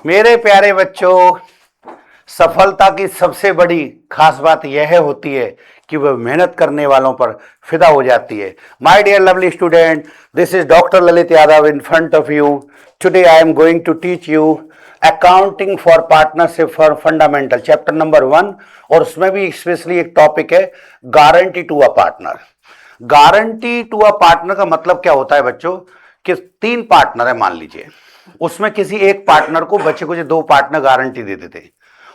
मेरे प्यारे बच्चों, सफलता की सबसे बड़ी खास बात यह होती है कि वह मेहनत करने वालों पर फिदा हो जाती है। My dear lovely student, this is doctor Lalit Yadav in front of you. Today I am going to teach you accounting for partnership for fundamental chapter number 1, और उसमें भी स्पेशली एक टॉपिक है guarantee to a partner. Guarantee to a partner का मतलब क्या होता है बच्चों कि 3 पार्टनर है, मान लीजिए उसमें किसी एक पार्टनर को बच्चे को जो 2 पार्टनर गारंटी दे देते हैं।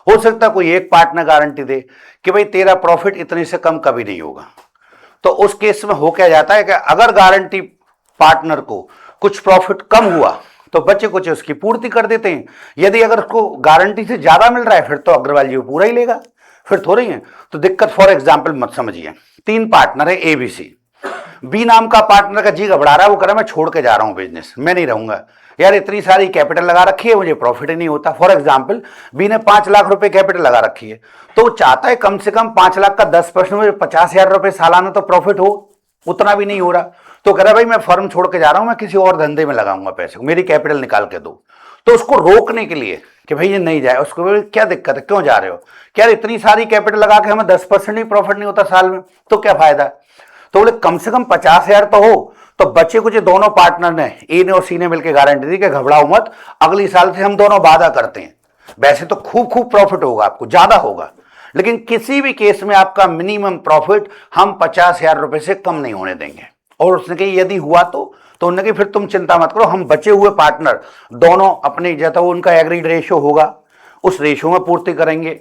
हो सकता है कोई एक पार्टनर गारंटी दे कि भाई तेरा प्रॉफिट इतने से कम कभी नहीं होगा। तो उस केस में हो क्या जाता है कि अगर गारंटी पार्टनर को कुछ प्रॉफिट कम हुआ तो बच्चे कुछ उसकी पूर्ति कर देते हैं। यदि अगर उसको गारंटी से ज्यादा मिल रहा है फिर तो अग्रवाल जी वो पूरा ही लेगा, फिर थोड़ी है। तो दिक्कत फॉर एग्जाम्पल मत समझिए, 3 पार्टनर है ABC। बी नाम का पार्टनर का जी घबरा रहा है, वो कह रहा है मैं छोड़ के जा रहा हूं बिजनेस, मैं नहीं रहूंगा यार, इतनी सारी कैपिटल लगा रखी है मुझे प्रॉफिट ही नहीं होता। फॉर एग्जाम्पल बी ने 5 लाख रुपए कैपिटल लगा रखी है, तो वो चाहता है कम से कम 5 लाख का 10% मुझे 50,000 रुपए सालाना तो प्रॉफिट हो, उतना भी नहीं हो रहा। तो कह रहा है भाई मैं फर्म छोड़ के जा रहा हूं, मैं किसी और धंधे में लगाऊंगा पैसे को, मेरी कैपिटल निकाल के दो। तो उसको रोकने के लिए कि भाई ये नहीं जाए, उसको क्या दिक्कत है, क्यों जा रहे हो, क्या इतनी सारी कैपिटल लगा के हमें 10% ही प्रॉफिट नहीं होता साल में, तो क्या फायदा। तो बोले कम से कम 50,000 तो हो। तो बच्चे को जो दोनों पार्टनर ने, ए ने और सी ने मिलकर गारंटी दी कि घबराओ मत, अगली साल से हम दोनों वादा करते हैं, वैसे तो खूब खूब प्रॉफिट होगा, आपको ज्यादा होगा, लेकिन किसी भी केस में आपका मिनिमम प्रॉफिट हम 50,000 रुपए से कम नहीं होने देंगे। और उसने कही यदि हुआ तो उन्होंने कही फिर तुम चिंता मत करो, हम बचे हुए पार्टनर दोनों अपने जैसा उनका एग्रीड रेशियो होगा उस रेशियो में पूर्ति करेंगे,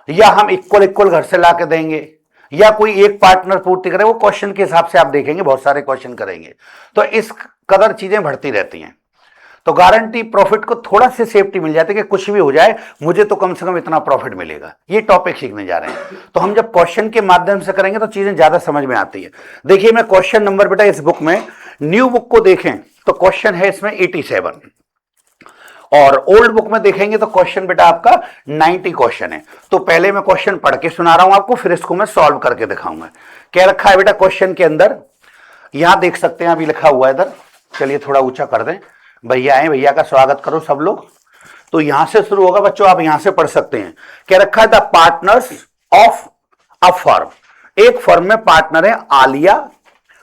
या हम इक्वल इक्वल घर से ला के देंगे, या कोई एक पार्टनर पूर्ति करे। वो क्वेश्चन के हिसाब से आप देखेंगे, बहुत सारे क्वेश्चन करेंगे, तो इस कदर चीजें बढ़ती रहती हैं। तो गारंटी प्रॉफिट को थोड़ा सी सेफ्टी मिल जाती है कि कुछ भी हो जाए मुझे तो कम से कम इतना प्रॉफिट मिलेगा। ये टॉपिक सीखने जा रहे हैं, तो हम जब क्वेश्चन के माध्यम से करेंगे तो चीजें ज्यादा समझ में आती है। देखिए मैं क्वेश्चन नंबर बेटा इस बुक में, न्यू बुक को देखें तो क्वेश्चन है इसमें 87, और ओल्ड बुक में देखेंगे तो क्वेश्चन बेटा आपका 90 क्वेश्चन है। तो पहले मैं क्वेश्चन पढ़ के सुना रहा हूं आपको, फिर इसको मैं सॉल्व करके दिखाऊंगा। क्या रखा है बेटा क्वेश्चन के अंदर, यहां देख सकते हैं अभी लिखा हुआ है इधर, चलिए थोड़ा ऊंचा कर दें, भैया आए, भैया का स्वागत करो सब लोग। तो यहां से शुरू होगा बच्चों, आप यहां से पढ़ सकते हैं। क्या रखा है, the partners of a firm. एक फर्म में पार्टनर है आलिया,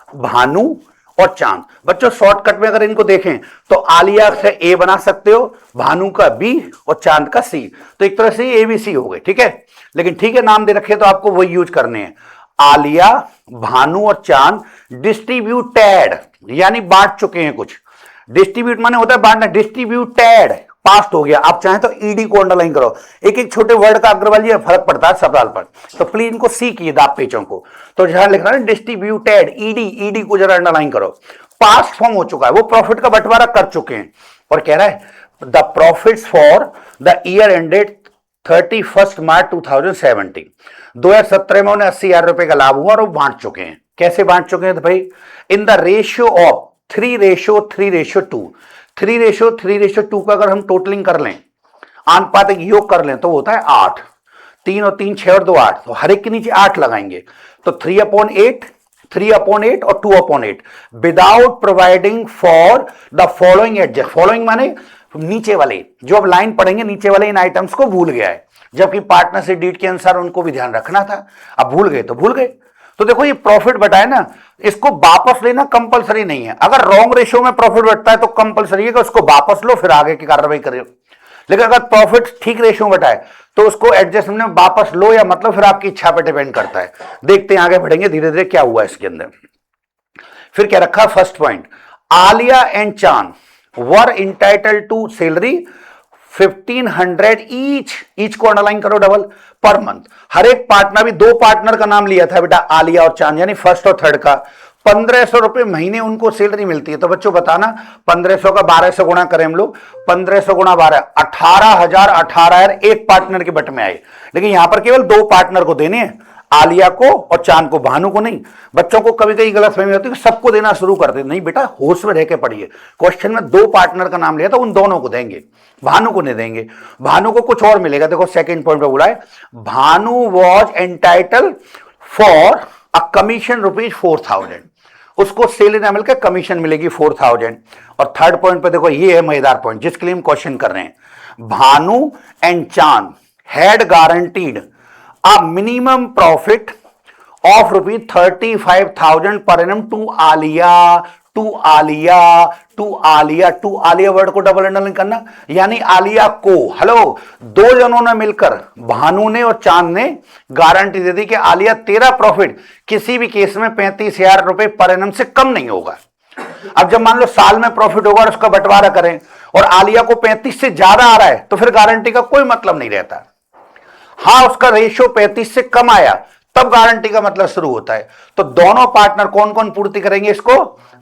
भानु और चांद। बच्चों शॉर्टकट में अगर इनको देखें तो आलिया से ए बना सकते हो, भानु का बी और चांद का सी, तो एक तरह से ABC हो गए, ठीक है। लेकिन ठीक है नाम दे रखे तो आपको वही यूज करने हैं, आलिया, भानु और चांद डिस्ट्रीब्यूटेड, यानी बांट चुके हैं कुछ। डिस्ट्रीब्यूट माने होता है बांटना, डिस्ट्रीब्यूटेड पास्ट हो गया। आप चाहें तो ईडी को अंडरलाइन करो, एक एक छोटे वर्ड का अग्रवाल जी फर्क पड़ता है सवाल पर, तो प्लीज इनको सी किए दाप पेचों को। तो जहां लिख रहा है डिस्ट्रीब्यूटेड, ईडी को जरा अंडरलाइन करो, पास्ट फॉर्म हो चुका है, वो प्रॉफिट का बंटवारा कर चुके हैं। और कह रहा है the profits for the year ended 31 मार्च 2017, 2017 में उन्हें 80,000 रुपए का लाभ हुआ और वो बांट चुके हैं। कैसे बांट चुके हैं तो भाई इन द रेशियो ऑफ 3:3:2, 3:3:2 का अगर हम टोटलिंग कर लें, आनुपातिक योग कर लें, तो होता है 8, 3 और 3 6 और 2 8, तो हर एक के नीचे 8 लगाएंगे, तो 3/8, 3/8 और 2/8 without providing for the following adjust. Following माने नीचे वाले, जो अब लाइन पढ़ेंगे नीचे वाले इन आइटम्स को भूल गया है, जबकि पार्टनर से डीड के अनुसार उनको भी ध्यान रखना था, अब भूल गए तो भूल गए। तो देखो ये प्रॉफिट बटा है ना, इसको वापस लेना कंपलसरी नहीं है। अगर रॉन्ग रेशियो में प्रॉफिट बटता है तो कंपलसरी है कि उसको वापस लो फिर आगे की कार्रवाई करो, लेकिन अगर प्रॉफिट ठीक रेशियो में बटा है तो उसको एडजस्टमेंट में वापस लो या मतलब फिर आपकी इच्छा पर डिपेंड करता है। देखते हैं आगे बढ़ेंगे धीरे धीरे क्या हुआ इसके अंदर। फिर क्या रखा, फर्स्ट पॉइंट, आलिया एंड चांद वर इंटाइटल्ड टू सैलरी 1,500 ईच को अंडरलाइन करो डबल पर मंथ। हर एक पार्टनर, भी 2 पार्टनर का नाम लिया था बेटा आलिया और चांद, यानी फर्स्ट और थर्ड का 1,500 रुपए महीने उनको सैलरी मिलती है। तो बच्चों बताना 1,500 का 12 से गुणा करें हम लोग, 1,500 गुणा 12 18,000 एक पार्टनर के बट में आए। लेकिन यहां पर केवल 2 पार्टनर को देने हैं, आलिया को और चांद को, भानु को नहीं। बच्चों को कभी कभी गलत फहमी होती है कि सबको देना शुरू कर दे, नहीं बेटा होश में रह के पढ़िए। क्वेश्चन में 2 पार्टनर का नाम लिया था, उन दोनों को देंगे, भानु को नहीं देंगे। भानु को कुछ और मिलेगा, देखो सेकंड पॉइंट पे बोला है Bhanu was entitle for a commission ₹4,000, उसको सैलरी ना मिलकर कमीशन मिलेगी 4,000। और थर्ड पॉइंट पे देखो ये है मजेदार पॉइंट जिसके लिए हम क्वेश्चन कर रहे हैं, Bhanu and Chand had guaranteed a minimum profit of rupees 35,000 per annum to Alia, to Alia, to Alia, to Alia word को डबल अंडरलाइन करना, यानी आलिया को, हेलो, दो जनों ने मिलकर, भानु ने और चांद ने गारंटी दे दी कि आलिया तेरा प्रॉफिट किसी भी केस में 35,000 रुपए पर एनम से कम नहीं होगा। अब जब मान लो साल में प्रॉफिट होगा और उसका बंटवारा करें और आलिया को 35 से ज्यादा आ रहा है तो फिर गारंटी का कोई मतलब नहीं रहता। हाँ, उसका रेशियो 35 से कम आया तब गारंटी का मतलब शुरू होता है। तो दोनों पार्टनर कौन कौन पूर्ति करेंगे इसको?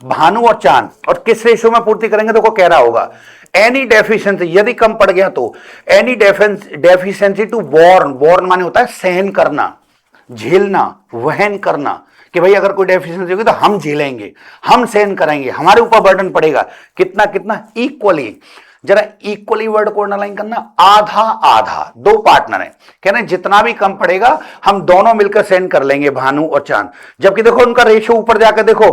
भानु और चांद। और किस रेशियो में पूर्ति करेंगे तो को कह रहा होगा एनी डेफिशिएंसी, यदि कम पड़ गया तो any deficiency to born, born माने होता है सहन करना, झेलना, वहन करना, कि भाई अगर कोई डेफिशिएंसी होगी तो हम झेलेंगे, हम सहन करेंगे, हमारे ऊपर बर्डन पड़ेगा, कितना कितना, इक्वली। जरा इक्वली वर्ड को अंडरलाइन करना, आधा आधा, दो पार्टनर हैं, कह रहे जितना भी कम पड़ेगा हम दोनों मिलकर सहन कर लेंगे, भानु और चांद। जबकि देखो उनका रेशियो ऊपर जाकर देखो,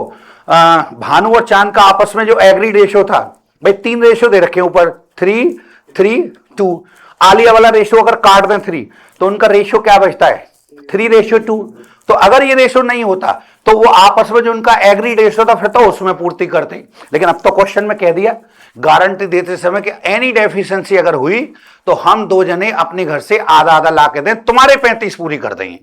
भानु और चांद का आपस में जो एग्रीड रेशियो था, भाई 3 रेशियो दे रखे ऊपर, 3 3 2। आलिया वाला रेशियो अगर काट दें 3 तो उनका रेशियो क्या बचता है? 3:2। तो अगर ये रेशियो नहीं होता तो वो आपस में जो उनका एग्री रेशियो था फिर तो उसमें पूर्ति करते। लेकिन अब तो क्वेश्चन में कह दिया गारंटी देते समय कि एनी डेफिशिएंसी अगर हुई तो हम दो जने अपने घर से आधा आधा ला के दें, तुम्हारे 35 पूरी कर देंगे।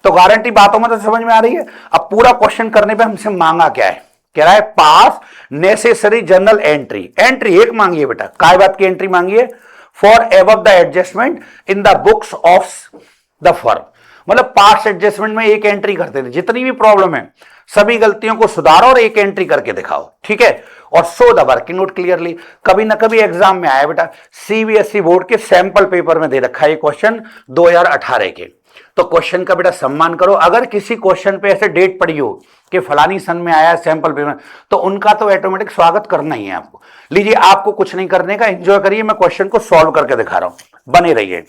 तो गारंटी बातों में तो समझ में आ रही है। अब पूरा क्वेश्चन करने पे हमसे मांगा क्या है? कह रहा है पास नेसेसरी जर्नल एंट्री। एंट्री एक मांगी है बेटा, काय बात की एंट्री मांगी है? For above the adjustment in the books of the firm. मतलब पास्ट एडजस्टमेंट में एक एंट्री करते थे, जितनी भी प्रॉब्लम है सभी गलतियों को सुधारो और एक एंट्री करके दिखाओ, ठीक है। और show the working note clearly. कभी ना कभी एग्जाम में आया बेटा, सीबीएसई बोर्ड के सैंपल पेपर में दे रखा है क्वेश्चन 2018 के। तो क्वेश्चन का बेटा सम्मान करो। अगर किसी क्वेश्चन पे ऐसे डेट पड़ी हो कि फलानी सन में आया सैंपल पेपर, तो उनका तो ऑटोमेटिक स्वागत करना ही है आपको। लीजिए, आपको कुछ नहीं करने का, एंजॉय करिए, मैं क्वेश्चन को सॉल्व करके दिखा रहा हूं, बने रहिए।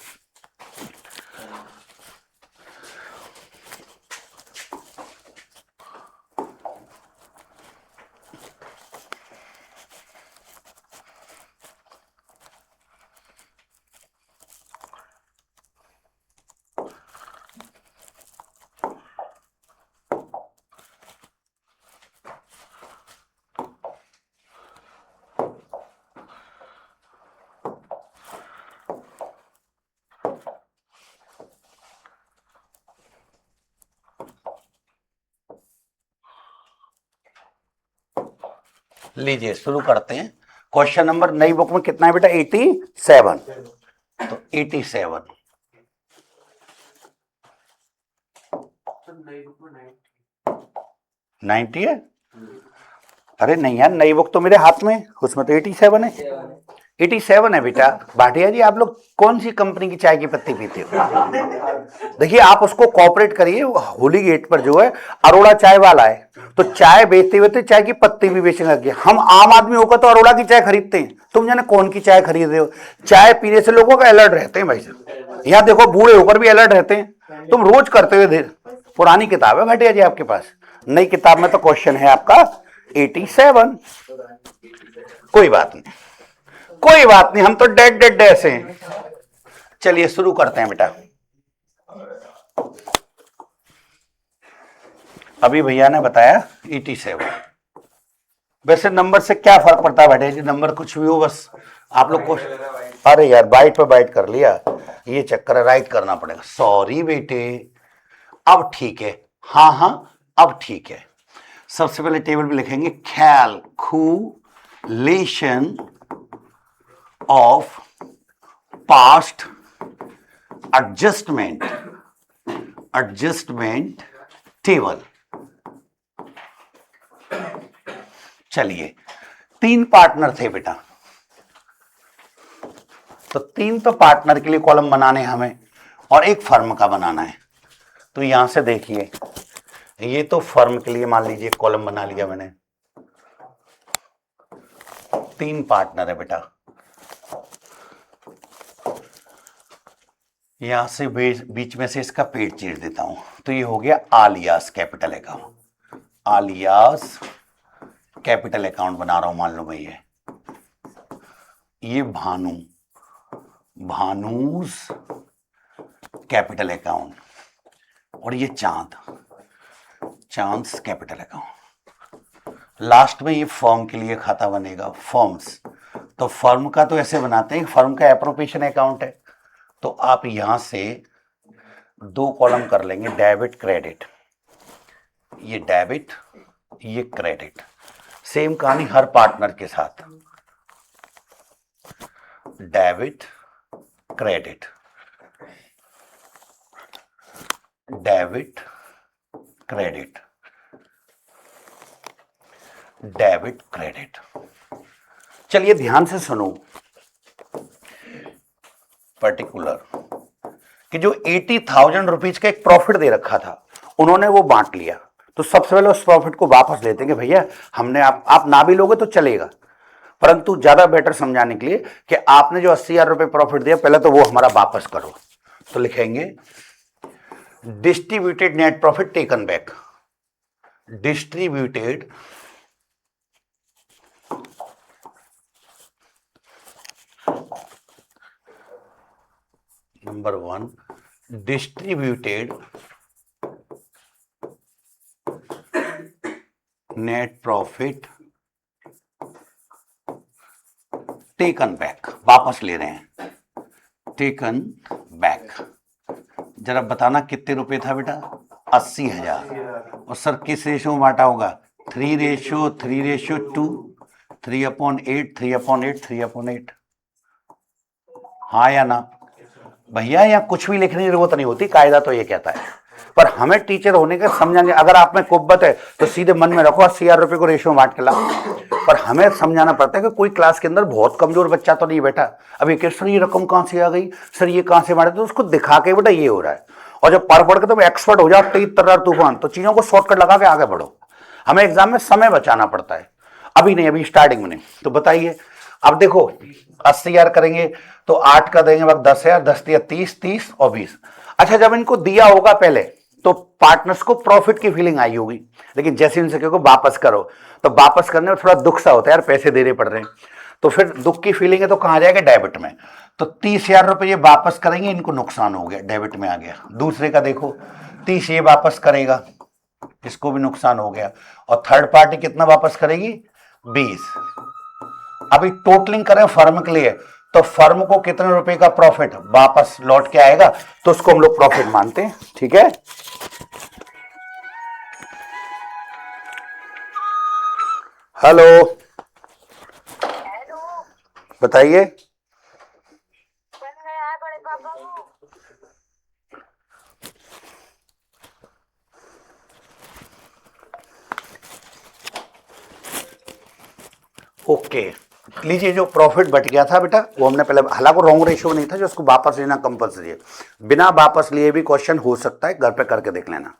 लीजिए शुरू करते हैं। क्वेश्चन नंबर नई बुक में कितना है बेटा? 87। तो 87 90 है? अरे नहीं यार, नई बुक तो मेरे हाथ में, उसमें तो 87 है। 87 है बेटा। भाटिया जी, आप लोग कौन सी कंपनी की चाय की पत्ती पीते हो? देखिए, आप उसको कॉपरेट करिए। होली गेट पर जो है अरोड़ा चाय वाला है, तो चाय बेचते हुए तो चाय की पत्ती भी बेचने लगे। हम आम आदमी होकर तो अरोड़ा की चाय खरीदते हैं, तुम जाने कौन की चाय खरीद रहे हो। चाय पीने से लोगों का अलर्ट रहते हैं भाई साहब। यहाँ देखो, बूढ़े होकर भी अलर्ट रहते हैं। तुम रोज करते हुए देर। पुरानी किताब है भाटिया जी आपके पास, नई किताब में तो क्वेश्चन है आपका 87। कोई बात नहीं, कोई बात नहीं, हम तो डेड डेड ऐसे हैं। चलिए शुरू करते हैं बेटा। अभी भैया ने बताया 87। वैसे नंबर से क्या फर्क पड़ता है बेटे जी? नंबर कुछ भी हो, बस आप लोग को। अरे यार, बाइट पे बाइट कर लिया, ये चक्कर है, राइट करना पड़ेगा। सॉरी बेटे, अब ठीक है। हाँ हाँ, अब ठीक है। सबसे पहले टेबल पे लिखेंगे calculation of past adjustment table. चलिए, 3 पार्टनर थे बेटा, तो 3 तो पार्टनर के लिए कॉलम बनाने हमें और एक फर्म का बनाना है। तो यहां से देखिए, ये तो फर्म के लिए मान लीजिए कॉलम बना लिया मैंने। 3 पार्टनर है बेटा, यहां से बीच में से इसका पेट चीर देता हूं। तो ये हो गया आलियास कैपिटल अकाउंट। आलियास कैपिटल अकाउंट बना रहा हूं, मान लो मैं ये भानु भानुज कैपिटल अकाउंट, और ये चांद्स कैपिटल अकाउंट। लास्ट में ये फर्म के लिए खाता बनेगा, फर्म्स। तो फर्म का तो ऐसे बनाते हैं, फर्म का एप्रोप्रिएशन अकाउंट है, तो आप यहां से 2 कॉलम कर लेंगे, डेबिट क्रेडिट, ये डेबिट ये क्रेडिट। सेम कहानी हर पार्टनर के साथ, debit credit, debit credit, debit credit. चलिए ध्यान से सुनो, पर्टिकुलर कि जो 80,000 रुपीज का एक प्रॉफिट दे रखा था, उन्होंने वो बांट लिया, तो सबसे पहले उस प्रॉफिट को वापस लेते हैं कि भैया हमने, आप ना भी लोगे तो चलेगा, परंतु ज्यादा बेटर समझाने के लिए कि आपने जो 80,000 रुपए प्रॉफिट दिया, पहले तो वो हमारा वापस करो। तो लिखेंगे distributed net profit taken back, distributed number 1, distributed net profit taken back, वापस ले रहे हैं, टेकन बैक। जरा बताना कितने रुपए था बेटा? 80,000। और सर किस रेशो में बांटा होगा? 3:2, 3/8, 3/8, 3/8। हाँ या ना भैया? यहाँ कुछ भी लिखने की जरूरत नहीं होती, कायदा तो ये कहता है, पर हमें टीचर होने का समझाने, अगर आप में कुव्वत है तो सीधे मन में रखो 80,000 रुपए को रेशो में बांट के ला, पर हमें समझाना पड़ता है कि कोई क्लास के अंदर बहुत कमजोर बच्चा तो नहीं बैठा, अभी कि सर ये रकम कहां से आ गई, सर ये कहां से बांटे, तो उसको दिखा के बेटा ये हो रहा है। और जब पढ़ के तुम एक्सपर्ट हो जाओ, तेज तर्रार तूफान, तो चीजों को शॉर्टकट लगा के आगे बढ़ो। हमें एग्जाम में समय बचाना पड़ता है, अभी नहीं, अभी स्टार्टिंग में नहीं। तो बताइए, अब देखो 80,000 करेंगे तो 8 का देंगे वक्त 10,000, 10 दिया 30, 30 और 20। अच्छा, जब इनको दिया होगा पहले तो पार्टनर्स को प्रॉफिट की फीलिंग आई होगी, लेकिन जैसे इनसे कहो वापस करो, तो वापस करने में थोड़ा दुख सा होता है, यार पैसे देने पड़ रहे हैं, तो फिर दुख की फीलिंग है तो कहां जाएगा? डेबिट में। तो 30,000 रुपए ये वापस करेंगे, इनको नुकसान हो गया, डेबिट में आ गया। दूसरे का देखो 30 ये वापस करेगा, इसको भी नुकसान हो गया। और थर्ड पार्टी कितना वापस करेगी? 20। अभी टोटलिंग करें फर्म के लिए, तो फर्म को कितने रुपए का प्रॉफिट वापस लौट के आएगा, तो उसको हम लोग प्रॉफिट मानते हैं। ठीक है, हेलो बताइए। ओके, लीजिए, जो प्रॉफिट बच गया था बेटा, वो हमने पहले, हालांकि रॉन्ग रेशियो नहीं था, जो उसको वापस लेना कंपल्सरी है, बिना वापस लिए भी क्वेश्चन हो सकता है, घर पे करके देख लेना।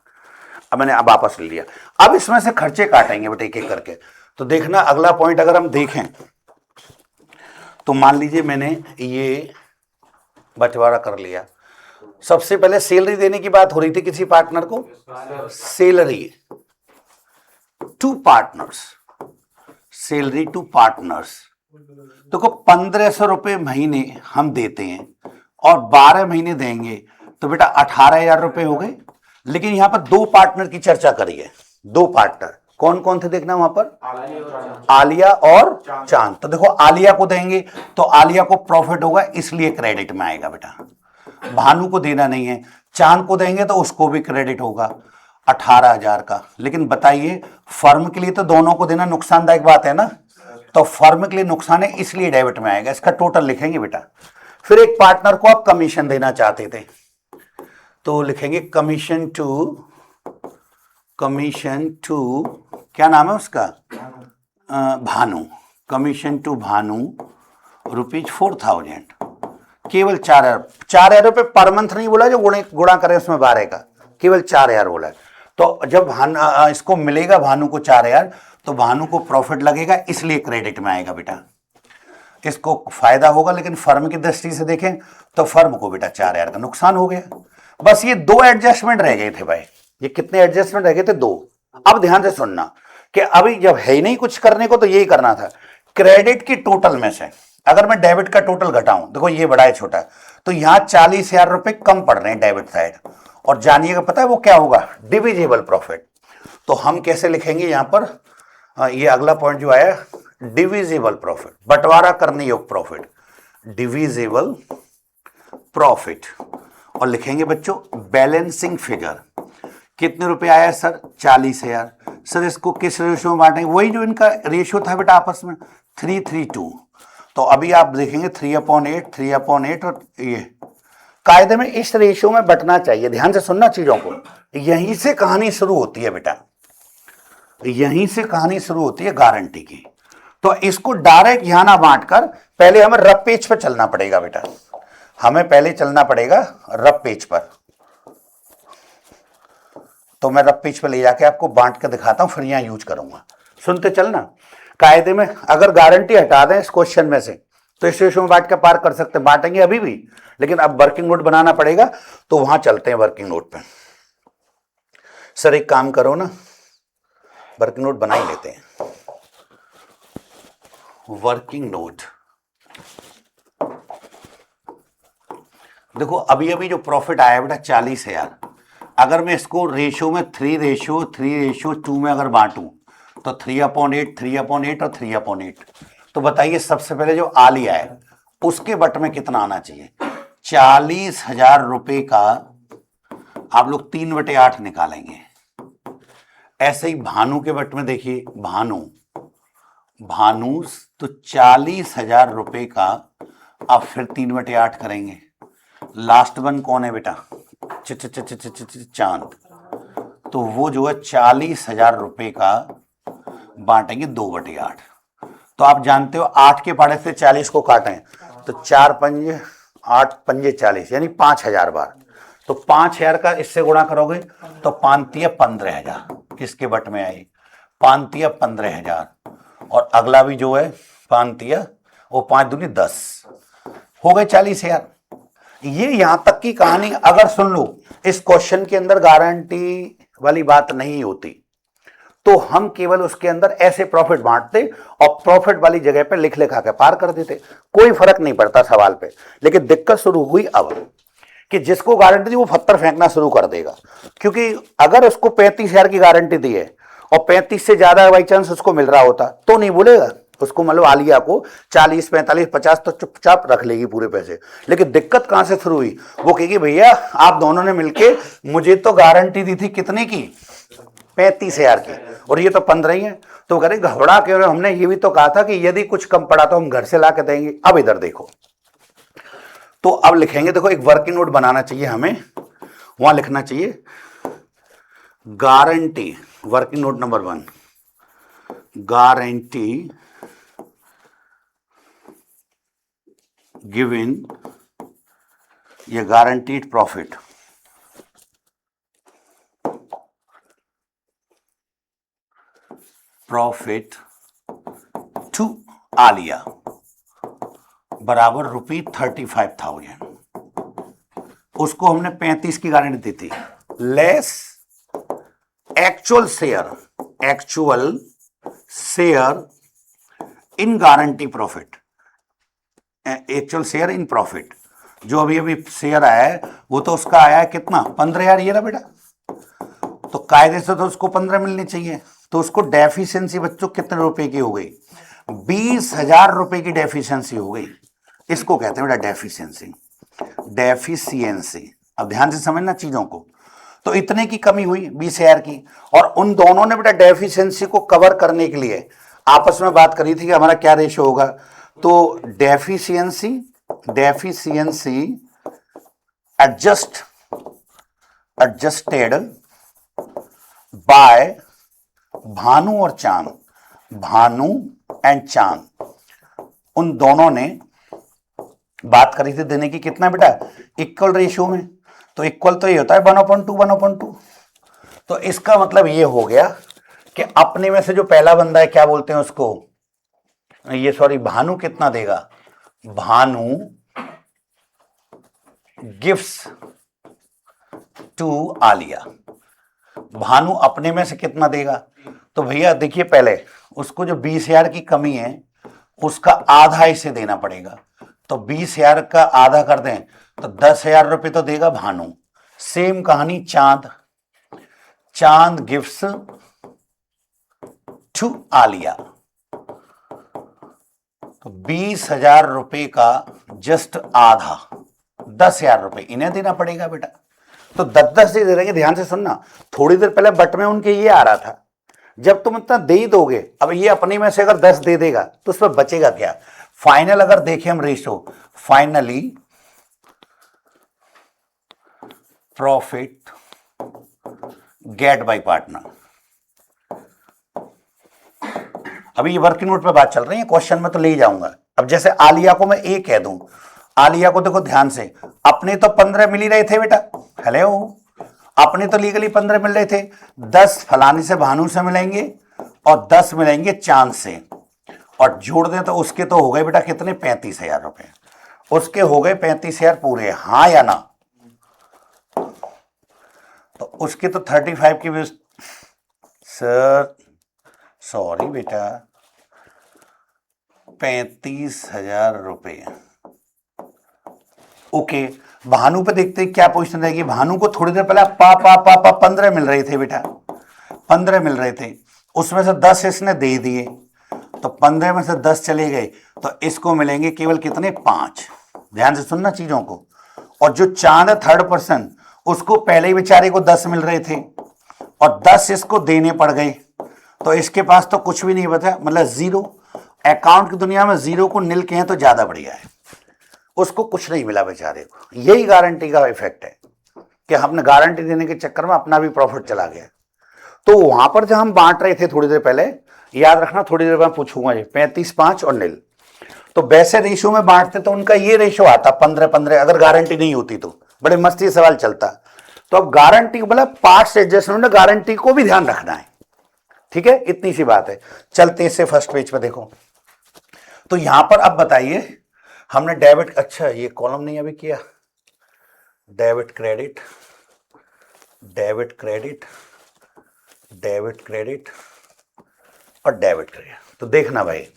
अब मैंने अब वापस ले लिया, अब इसमें से खर्चे काटेंगे बेटा एक एक करके। तो देखना अगला पॉइंट अगर हम देखें तो मान लीजिए मैंने ये बंटवारा कर लिया। सबसे पहले सैलरी देने की बात हो रही थी किसी पार्टनर को, salary to partners, salary to partners. तो को 1,500 रुपए महीने हम देते हैं और 12 महीने देंगे, तो बेटा 18,000 रुपए हो गए। लेकिन यहां पर 2 पार्टनर की चर्चा करिए, 2 पार्टनर कौन कौन थे देखना वहां पर? आलिया और चांद। तो देखो आलिया को देंगे तो आलिया को प्रॉफिट होगा, इसलिए क्रेडिट में आएगा बेटा। भानु को देना नहीं है, चांद को देंगे तो उसको भी क्रेडिट होगा 18,000 का। लेकिन बताइए फर्म के लिए तो दोनों को देना नुकसानदायक बात है ना, तो फर्म के लिए नुकसान है, इसलिए डेबिट में आएगा। इसका टोटल लिखेंगे बेटा। फिर एक पार्टनर को आप कमीशन देना चाहते थे, तो लिखेंगे कमीशन टू क्या नाम है उसका? भानु। कमीशन टू भानु ₹4,000, केवल 4,000 रुपए पर मंथ नहीं बोला, जो गुणा करें उसमें 12 का, केवल 4,000 बोला। तो जब इसको मिलेगा भानु को 4,000, तो भानु को प्रॉफिट लगेगा, इसलिए क्रेडिट में आएगा बेटा। इसको फायदा होगा, लेकिन फर्म की दृष्टि से देखें तो फर्म को बेटा 4,000 का नुकसान हो गया। बस ये 2 एडजस्टमेंट रह गए थे भाई। ये कितने एडजस्टमेंट रह गए थे? 2। अब ध्यान से सुनना कि अभी जब है ही नहीं कुछ करने को, तो यही करना था। क्रेडिट की टोटल में से अगर मैं डेबिट का टोटल घटाऊं, देखो ये बड़ा है छोटा, तो यहां 40,000 रुपए कम पड़ रहे हैं डेबिट साइड, और जानिएगा पता है वो क्या होगा, डिविजिबल प्रॉफिट। तो हम कैसे लिखेंगे यहां पर, ये अगला पॉइंट जो आया, डिविजिबल प्रॉफिट, बंटवारा करने योग्य प्रॉफिट, डिविजिबल प्रॉफिट। और लिखेंगे बच्चों बैलेंसिंग फिगर, कितने रुपए आया सर, 40,000। सर इसको किस रेशियो में बांटेंगे, वही जो इनका रेशियो था बेटा आपस में, 3:3:2। तो अभी आप देखेंगे 3/8, 3/8, और ये कायदे में इस रेशियो में बंटना चाहिए। ध्यान से सुनना चीजों को, यहीं से कहानी शुरू होती है बेटा, यहीं से कहानी शुरू होती है गारंटी की। तो इसको डायरेक्ट यहां ना बांटकर पहले हमें रफ पेज पर चलना पड़ेगा बेटा, हमें पहले चलना पड़ेगा रफ पेज पर। तो मैं रफ पेज पर ले जाके आपको बांट कर दिखाता हूं, फिर यहां यूज करूंगा। सुनते चलना, कायदे में अगर गारंटी हटा दें इस क्वेश्चन में से तो इस रेशियो में बांट के पार कर सकते हैं, बांटेंगे अभी भी, लेकिन अब वर्किंग नोट बनाना पड़ेगा, तो वहां चलते हैं वर्किंग नोट पे। सर एक काम करो ना, वर्किंग नोट बना ही लेते हैं। वर्किंग नोट, देखो अभी अभी जो प्रॉफिट आया बेटा 40,000, अगर मैं इसको रेशियो में 3:2 में अगर बांटूं तो 3/8, 3/8 और 3/8। तो बताइए सबसे पहले जो आलिया है उसके बट में कितना आना चाहिए, 40,000 रुपए का आप लोग 3/8 निकालेंगे। ऐसे ही भानु के बट में देखिए, भानु तो 40,000 रुपए का आप फिर 3/8 करेंगे। लास्ट वन कौन है बेटा, चांद, तो वो जो है 40,000 रुपए का बांटेंगे 2/8। तो आप जानते हो 8 के पाड़े से 40 को काटें तो 4 पंजे 8 पंजे 40, यानी 5,000 बार। तो 5,000 का इससे गुणा करोगे तो 5×3=15,000, किसके बट में आई, 5×3=15,000। और अगला भी जो है 5×3 वो 5×2 10, हो गए 40,000। ये यहां तक की कहानी अगर सुन लो, इस क्वेश्चन के अंदर गारंटी वाली बात नहीं होती तो हम केवल उसके अंदर ऐसे प्रॉफिट बांटते और प्रॉफिट वाली जगह पे लिख लिखा के पार कर देते, कोई फर्क नहीं पड़ता सवाल पे। लेकिन दिक्कत शुरू हुई अब कि जिसको गारंटी दी वो पत्थर फेंकना शुरू कर देगा, क्योंकि अगर उसको 35,000 की गारंटी दी है और 35 से ज्यादा बाई चांस उसको मिल रहा होता तो नहीं बोलेगा, उसको मतलब आलिया को 40, 45, 50 तो चुपचाप रख लेगी पूरे पैसे। लेकिन दिक्कत कहां से शुरू हुई, वो कहेगी भैया आप दोनों ने मिलके मुझे तो गारंटी दी थी कितने की, 35,000 की, और ये तो 15 ही है। तो कह रहे घबरा के, हमने ये भी तो कहा था कि यदि कुछ कम पड़ा तो हम घर से ला के देंगे। अब इधर देखो, तो अब लिखेंगे, देखो एक वर्किंग नोट बनाना चाहिए हमें, वहां लिखना चाहिए guarantee, working note number 1, guarantee given ये गारंटीड प्रॉफिट टू आलिया बराबर ₹35,000। उसको हमने 35 की गारंटी दी थी, less actual share in guarantee profit, actual share in profit. जो अभी अभी शेयर आया है वो तो उसका आया है कितना, 15,000 ये ना बेटा, तो कायदे से तो उसको 15 मिलनी चाहिए। तो उसको डेफिशिएंसी बच्चों कितने रुपए की हो गई, 20,000 रुपए की डेफिशिएंसी हो गई। इसको कहते हैं बेटा डेफिशिएंसी। अब ध्यान से समझना चीजों को, तो इतने की कमी हुई 20,000 की, और उन दोनों ने बेटा डेफिशिएंसी को कवर करने के लिए आपस में बात करी थी कि हमारा क्या रेशियो होगा। तो डेफिशिएंसी एडजस्टेड बाय भानु और चांद, भानु एंड चांद, उन दोनों ने बात करी थी देने की कितना बेटा, इक्वल रेशियो में। तो इक्वल तो ये होता है 1/2। तो इसका मतलब ये हो गया कि अपने में से जो पहला बंदा है क्या बोलते हैं उसको, ये सॉरी भानु कितना देगा, भानु गिफ्ट्स टू आलिया, भानु अपने में से कितना देगा। तो भैया देखिए पहले उसको जो 20,000 की कमी है उसका आधा इसे देना पड़ेगा। तो 20,000 का आधा कर दें तो 10,000 रुपये तो देगा भानु। सेम कहानी चांद, चांद गिफ्ट्स टू आलिया, तो 20,000 रुपये का जस्ट आधा 10,000 रुपये इन्हें देना पड़ेगा बेटा। तो 10-10 दे देंगे। ध्यान से सुनना, थोड़ी देर पहले बट में उनके ये आ रहा था, जब तुम इतना दे ही दोगे, अब ये अपनी में से अगर 10 दे देगा तो उसमें बचेगा क्या। फाइनल अगर देखें हम ratio, finally profit get by partner. अभी ये वर्किंग नोट पे बात चल रही है, क्वेश्चन में तो ले जाऊंगा। अब जैसे आलिया को मैं ए कह दूं, आलिया को देखो ध्यान से, अपने तो 15 मिल ही रहे थे बेटा, हेलो, अपने तो लीगली 15 मिल रहे थे, 10 फलाने से भानु से मिलेंगे और 10 मिलेंगे चांद से, और जोड़ दें तो उसके तो हो गए बेटा कितने, 35,000 रुपए। उसके हो गए 35,000 पूरे, हाँ या ना। तो उसके तो 35 की भी, सर सॉरी बेटा, 35,000 रुपए। ओके, भानु पे देखते हैं क्या पोजीशन रहेगी। भानु को थोड़ी देर पहले पा पा पा पा 15 मिल रहे थे बेटा, 15 मिल रहे थे, उसमें से 10 इसने दे दिए, तो 15 में से 10 चले गए, तो इसको मिलेंगे केवल कितने, 5। ध्यान से सुनना चीजों को। और जो चांद है थर्ड पर्सन, उसको पहले ही बेचारे को 10 मिल रहे थे और 10 इसको देने पड़ गए, तो इसके पास तो कुछ भी नहीं बचा, मतलब जीरो। अकाउंट की दुनिया में जीरो को नील कहें तो ज्यादा बढ़िया है, उसको कुछ नहीं मिला बेचारे को। यही गारंटी का इफेक्ट है कि हमने गारंटी देने के चक्कर में अपना भी प्रॉफिट चला गया। तो वहां पर जब हम बांट रहे थे थोड़ी देर पहले, याद रखना, थोड़ी देर में पूछूंगा ये 35-5 और नील, तो वैसे रेशो में बांटते तो उनका ये रेशो आता 15-15, अगर गारंटी नहीं होती तो बड़े मस्ती सवाल चलता। तो अब गारंटी मतलब पार्ट्स एडजस्टमेंट में गारंटी को भी ध्यान रखना है, ठीक है, इतनी सी बात है। चलते इससे फर्स्ट पेज पे देखो। तो यहां पर अब बताइए, हमने डेबिट, अच्छा ये कॉलम नहीं अभी किया, debit credit, debit credit, debit credit और डेबिट क्रेडिट। तो देखना भाई,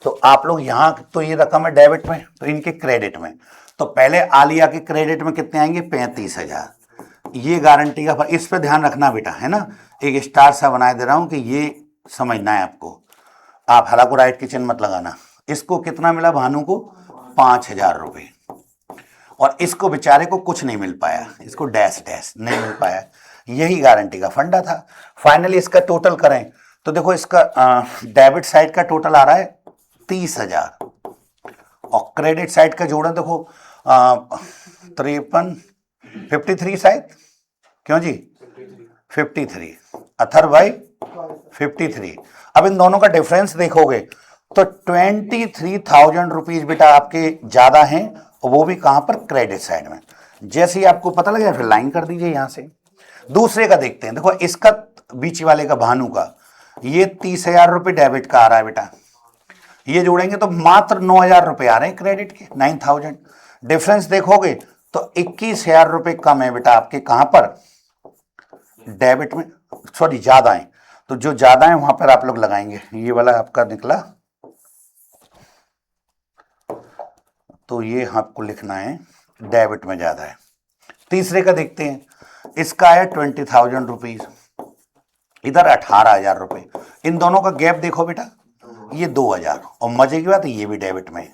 तो आप लोग यहां, तो ये रकम है डेबिट में, तो इनके क्रेडिट में, तो पहले आलिया के क्रेडिट में कितने आएंगे, 35,000। ये गारंटी का, इस पे ध्यान रखना बेटा, है ना, एक स्टार सा बनाए दे रहा हूं कि ये समझना है आपको। आप हालांकि राइट की चिन्ह मत लगाना। इसको कितना मिला भानु को, 5,000 रुपये, और इसको बेचारे को कुछ नहीं मिल पाया, इसको डैश डैश नहीं मिल पाया। यही गारंटी का फंडा था। फाइनली इसका टोटल करें तो देखो, इसका डेबिट साइड का टोटल आ रहा है 30,000, और क्रेडिट साइड का जोड़ा देखो 53, 53 शायद, क्यों जी 53, अथर भाई 53। अब इन दोनों का डिफरेंस देखोगे तो 23,000 रुपीज बेटा आपके ज्यादा हैं, और वो भी कहां पर, क्रेडिट साइड में। जैसे ही आपको पता लगे फिर लाइन कर दीजिए यहां से। दूसरे का देखते हैं, देखो इसका बीच वाले का, भानु का, ये 30,000 रुपये डेबिट का आ रहा है बेटा, ये जोड़ेंगे तो मात्र 9,000 रुपये आ रहे हैं क्रेडिट के, 9,000। डिफरेंस देखोगे तो 21,000 रुपये कम है बेटा आपके, कहां पर, डेबिट में, सॉरी ज्यादा है, तो जो ज्यादा है वहां पर आप लोग लगाएंगे। ये वाला आपका निकला, तो ये आपको लिखना है डेबिट में ज्यादा है। तीसरे का देखते हैं, इसका है 20,000 रुपीज, इधर 18,000 रुपये। इन दोनों का गैप देखो बेटा, ये 2,000, और मजे की बात ये भी डेबिट में है।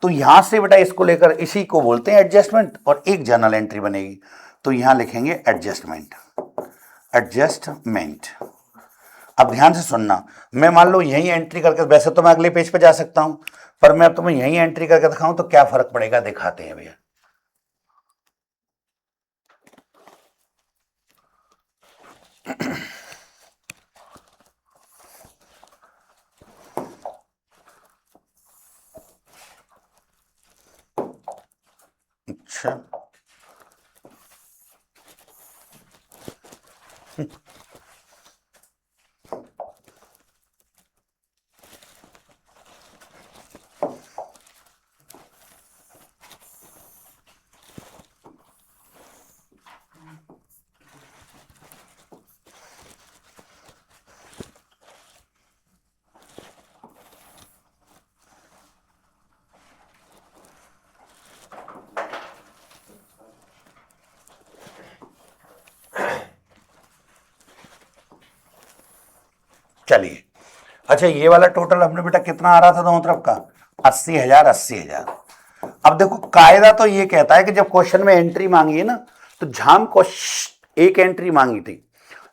तो यहां से बेटा इसको लेकर, इसी को बोलते हैं एडजस्टमेंट, और एक जर्नल एंट्री बनेगी, तो यहां लिखेंगे एडजस्टमेंट, एडजस्टमेंट। अब ध्यान से सुनना, मैं मान लो यही एंट्री करके, वैसे तो मैं अगले पेज पे जा सकता हूं, पर मैं अब तुम्हें यही एंट्री करके दिखाऊं तो क्या फर्क पड़ेगा, दिखाते हैं भैया। अच्छा, चलिए, अच्छा ये वाला टोटल हमने बेटा कितना आ रहा था दोनों तरफ का, 80,000 80,000। अब देखो कायदा तो ये कहता है कि जब क्वेश्चन में एंट्री मांगी है ना, तो जहां क्वेश्चन एक एंट्री मांगी थी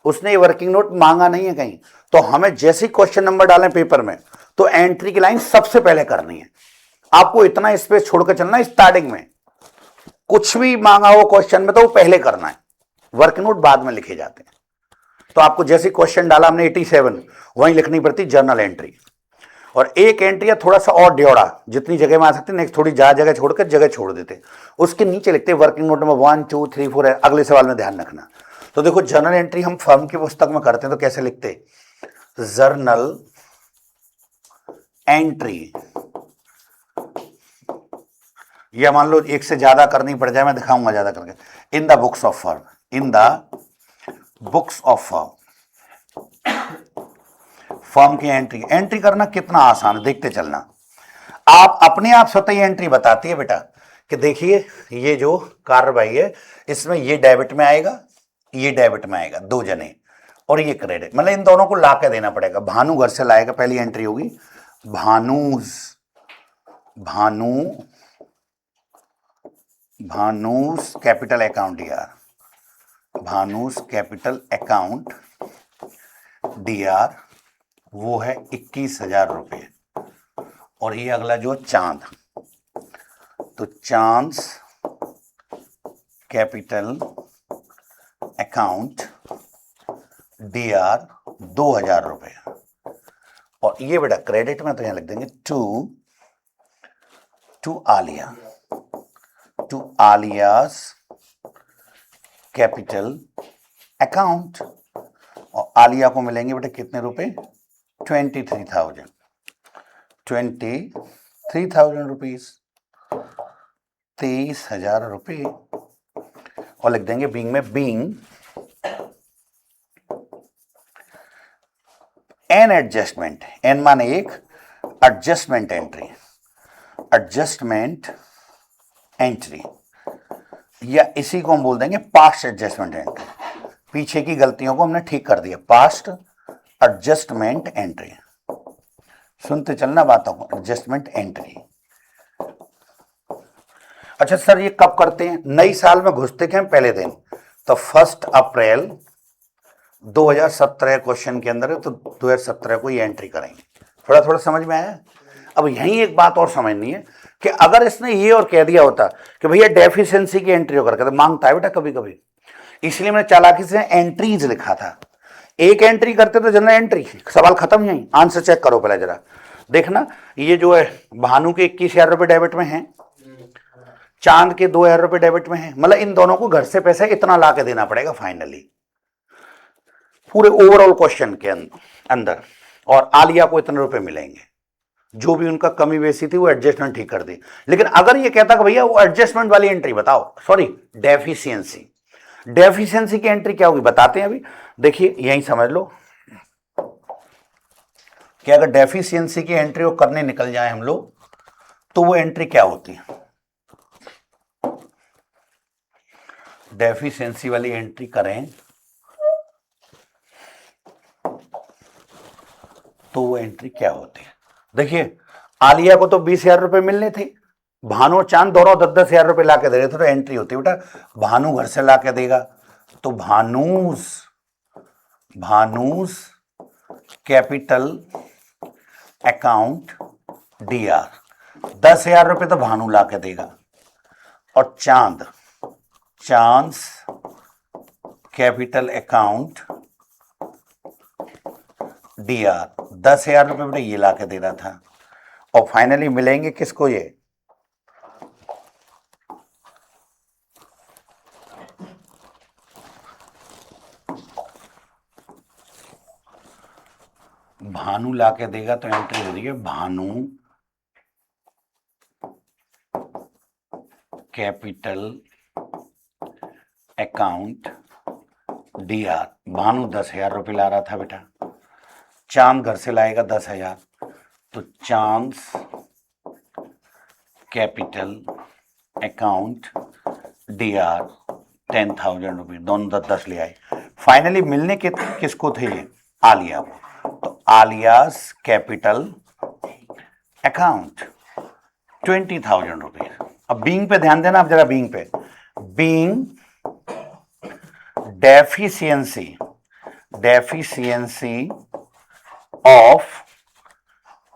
उसने ये वर्किंग नोट मांगा नहीं है कहीं, तो हमें जैसे ही क्वेश्चन नंबर डालें पेपर में तो एंट्री की लाइन सबसे पहले करनी है। आपको इतना स्पेस छोड़कर चलना है स्टार्टिंग में, कुछ भी मांगा हो क्वेश्चन में तो वो पहले करना है, वर्किंग नोट बाद में लिखे जाते हैं। तो आपको जैसे क्वेश्चन डाला हमने 87, वहीं लिखनी पड़ती जर्नल एंट्री, और एक एंट्री या थोड़ा सा और ड्योड़ा जितनी जगह में आ सकती नेक्स्ट थोड़ी ज्यादा जगह छोड़कर जगह छोड़ देते, उसके नीचे लिखते वर्किंग नोट नंबर 1 2 3 4 है। अगले सवाल में ध्यान रखना। तो देखो जर्नल एंट्री हम फर्म की पुस्तक में करते हैं तो कैसे लिखते, जर्नल एंट्री, या मान लो एक से ज्यादा करनी पड़ जाए मैं दिखाऊंगा ज्यादा करके, in the books of firm, in the books of firm, firm की एंट्री। एंट्री करना कितना आसान है देखते चलना, आप अपने आप स्वतः ही एंट्री बताती है बेटा कि देखिए ये जो कार्रवाई है इसमें ये डेबिट में आएगा, ये डेबिट में आएगा, दो जने, और ये क्रेडिट, मतलब इन दोनों को ला के देना पड़ेगा। भानु घर से लाएगा, पहली एंट्री होगी भानुस, भानुस कैपिटल अकाउंट यार, भानुस कैपिटल अकाउंट डीआर, वो है 21,000 रुपये। और ये अगला जो चांद, तो चांद कैपिटल अकाउंट डीआर 2,000 रुपये। और ये बेटा क्रेडिट में तो यहां लिख देंगे to Alia, to Alia's capital account. और आलिया को मिलेंगे बेटा कितने रुपए, 23,000 रुपीज, 23,000 रुपये। और लिख देंगे बीइंग में, बीइंग एन एडजस्टमेंट, एन माने एक, एडजस्टमेंट एंट्री, एडजस्टमेंट एंट्री, या इसी को हम बोल देंगे पास्ट एडजस्टमेंट एंट्री, पीछे की गलतियों को हमने ठीक कर दिया, पास्ट एडजस्टमेंट एंट्री। सुनते चलना बातों को, एडजस्टमेंट एंट्री। अच्छा सर ये कब करते हैं, नई साल में घुसते हैं पहले दिन, तो 1 अप्रैल 2017 क्वेश्चन के अंदर है, तो 2017 को ये एंट्री करेंगे। थोड़ा थोड़ा समझ में आया। अब यहीं एक बात और समझनी है कि अगर इसने ये और कह दिया होता कि भैया डेफिशिएंसी की एंट्री होकर के, तो मांगता है बेटा कभी कभी, इसलिए मैंने चालाकी से एंट्रीज लिखा था। एक एंट्री करते तो जनरल एंट्री, सवाल खत्म, यहीं आंसर चेक करो पहले जरा देखना। ये जो है भानु के 21,000 रुपए डेबिट में है, चांद के 2,000 रुपए डेबिट में है, मतलब इन दोनों को घर से पैसा इतना ला के देना पड़ेगा फाइनली पूरे ओवरऑल क्वेश्चन के अंदर। और आलिया को इतने रुपए मिलेंगे, जो भी उनका कमी बेसी थी वो एडजस्टमेंट ठीक कर दी। लेकिन अगर ये कहता कि भैया वो एडजस्टमेंट वाली एंट्री बताओ, सॉरी डेफिशिएंसी, डेफिशिएंसी की एंट्री क्या होगी बताते हैं अभी, देखिए यहीं समझ लो कि अगर डेफिशिएंसी की एंट्री को करने निकल जाए हम लोग, तो वो एंट्री क्या होती है, डेफिशिएंसी वाली एंट्री करें तो वो एंट्री क्या होती है। देखिए आलिया को तो 20,000 रुपए मिलने थे, भानु और चांद दोनों 10,000 रुपए ला के दे रहे थे, तो एंट्री होती है बेटा भानु घर से ला के देगा, तो भानुस कैपिटल अकाउंट डीआर, 10,000 रुपए तो भानु ला के देगा, और चांद कैपिटल अकाउंट डीआर 10,000 रुपए बेटा ये ला के दे रहा था। और फाइनली मिलेंगे किसको, ये भानु ला के देगा, तो एंट्री हो रही है Bhanu capital account DR. Bhanu 10,000 रुपये ला रहा था बेटा, चांद घर से लाएगा 10,000, तो चांद कैपिटल अकाउंट डीआर 10,000 रुपये, दोनों 10 ले आए। फाइनली मिलने के किसको थे, ये आलिया को। तो आलियास कैपिटल अकाउंट 20,000 रुपीज। अब बीइंग पे ध्यान देना, आप जरा बीइंग पे, being deficiency of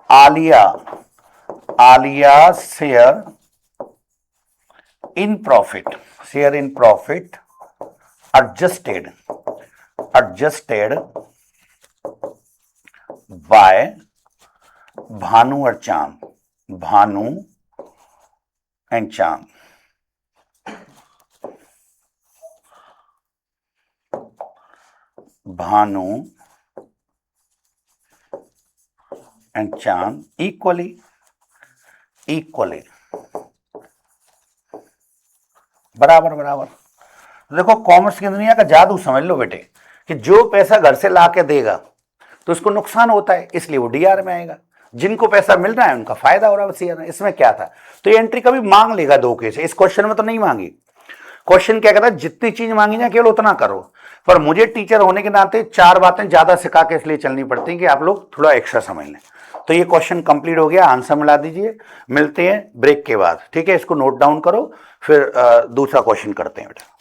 Alia share in profit adjusted by Bhanu और चांद, भानु एंड चांद। भानु एंड चांद इक्वली बराबर। देखो कॉमर्स की दुनिया का जादू समझ लो बेटे, कि जो पैसा घर से ला के देगा तो उसको नुकसान होता है, इसलिए वो डीआर में आएगा। जिनको पैसा मिल रहा है उनका फायदा हो रहा है सीआर में। इसमें क्या था, तो ये एंट्री कभी मांग लेगा 2 के से, इस क्वेश्चन में तो नहीं मांगी। क्वेश्चन क्या कहता है, जितनी चीज मांगी ना केवल उतना करो। पर मुझे टीचर होने के नाते 4 बातें ज्यादा सिखा के इसलिए चलनी पड़ती हैं कि आप लोग थोड़ा एक्स्ट्रा समझ लें। तो ये क्वेश्चन कंप्लीट हो गया, आंसर मिला दीजिए। मिलते हैं ब्रेक के बाद, ठीक है। इसको नोट डाउन करो, फिर दूसरा क्वेश्चन करते हैं बेटा।